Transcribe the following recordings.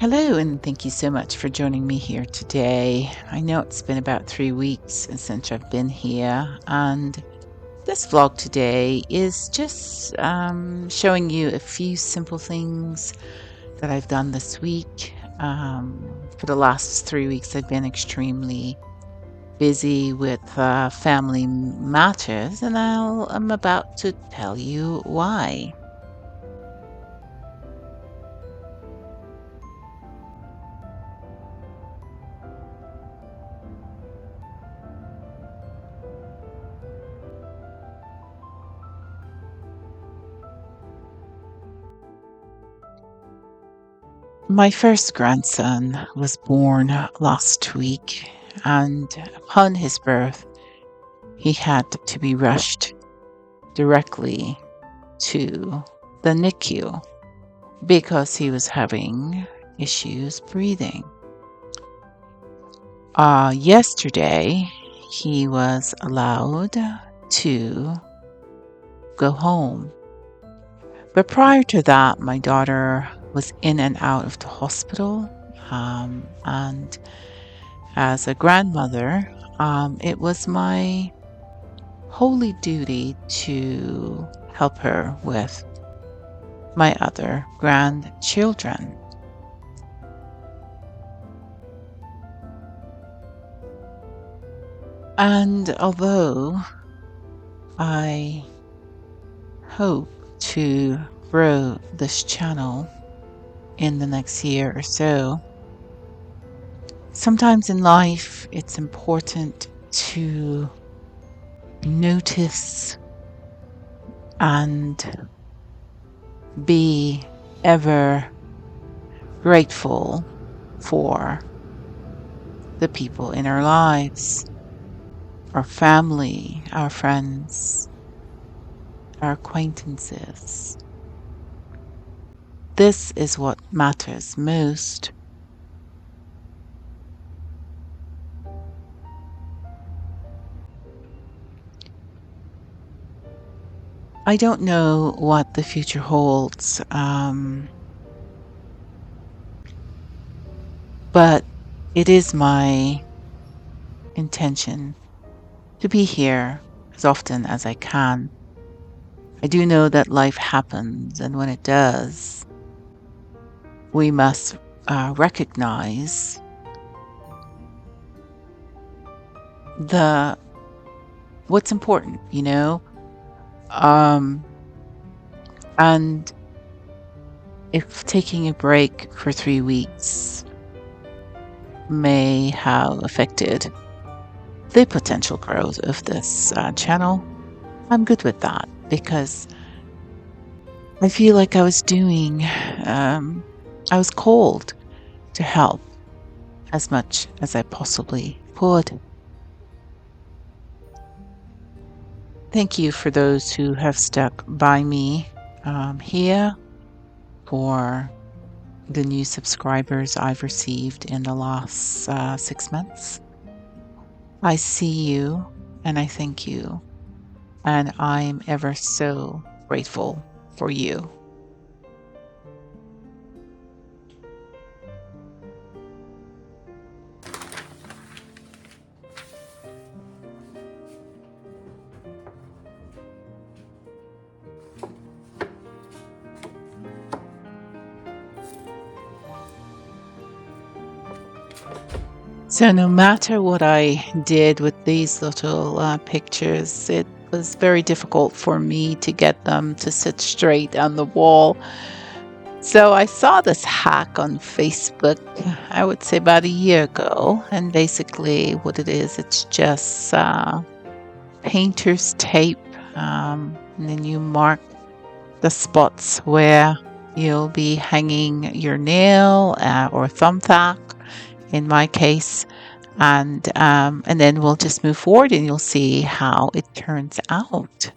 Hello, and thank you so much for joining me here today. I know it's been about 3 weeks since I've been here, and this vlog today is just showing you a few simple things that I've done this week. For the last 3 weeks, I've been extremely busy with family matters, and I'm about to tell you why. My first grandson was born last week, and upon his birth, he had to be rushed directly to the NICU because he was having issues breathing. Yesterday, he was allowed to go home. But prior to that, my daughter was in and out of the hospital. And as a grandmother, it was my holy duty to help her with my other grandchildren. And although I hope to grow this channel in the next year or so, sometimes in life it's important to notice and be ever grateful for the people in our lives, our family, our friends, our acquaintances. This is what matters most. I don't know what the future holds, but it is my intention to be here as often as I can. I do know that life happens, and when it does, we must recognize the what's important, um, and if taking a break for 3 weeks may have affected the potential growth of this channel, I'm good with that because I feel like I was called to help as much as I possibly could. Thank you for those who have stuck by me here, for the new subscribers I've received in the last 6 months. I see you and I thank you, and I'm ever so grateful for you. So, no matter what I did with these little pictures, it was very difficult for me to get them to sit straight on the wall. So, I saw this hack on Facebook, I would say about a year ago. And basically, what it is, it's just painter's tape. And then you mark the spots where you'll be hanging your nail or thumbtack, in my case, and then we'll just move forward and you'll see how it turns out.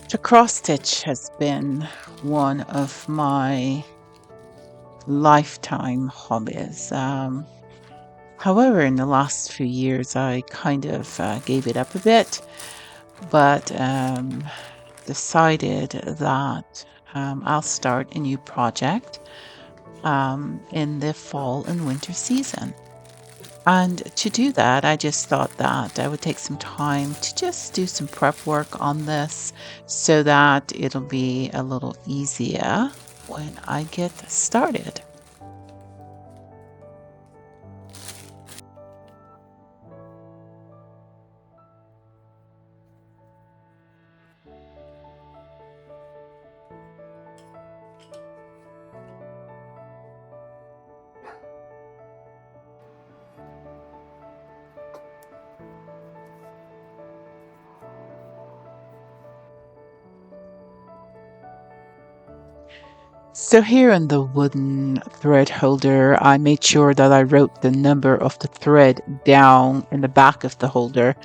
To cross stitch has been one of my lifetime hobbies. However, in the last few years, I kind of gave it up a bit, but decided that I'll start a new project in the fall and winter season. And to do that, I just thought that I would take some time to just do some prep work on this so that it'll be a little easier when I get started. So here in the wooden thread holder, I made sure that I wrote the number of the thread down in the back of the holder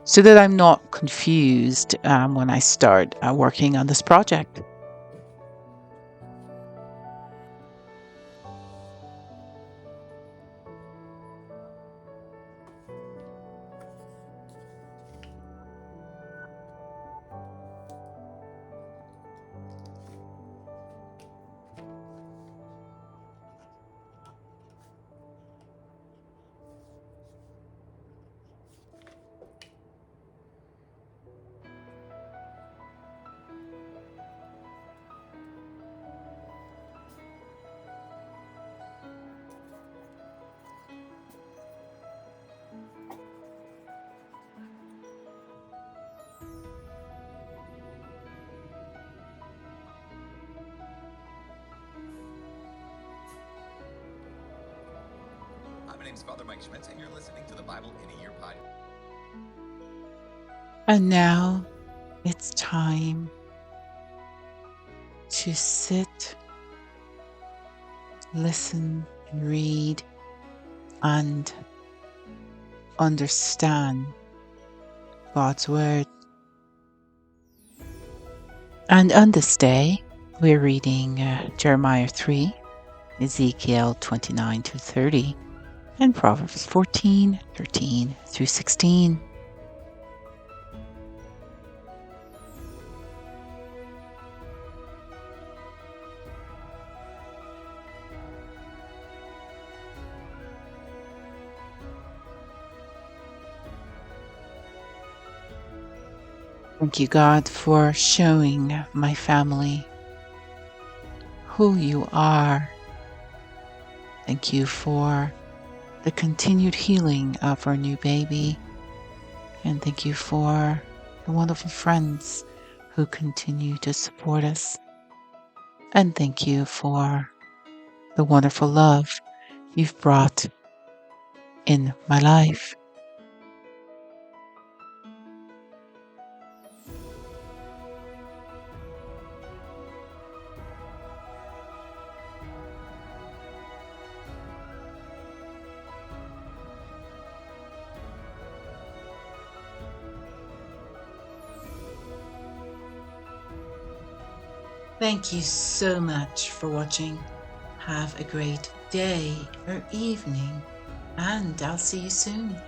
so that I'm not confused when I start working on this project. Hi, my name is Father Mike Schmitz, and you're listening to the Bible in a Year podcast. And now it's time to sit, listen, read, and understand God's Word. And on this day, we're reading Jeremiah 3, Ezekiel 29 to 30, and Proverbs 14, 13 through 16. Thank you, God, for showing my family who you are. Thank you for the continued healing of our new baby. And thank you for the wonderful friends who continue to support us. And thank you for the wonderful love you've brought in my life. Thank you so much for watching. Have a great day or evening, and I'll see you soon.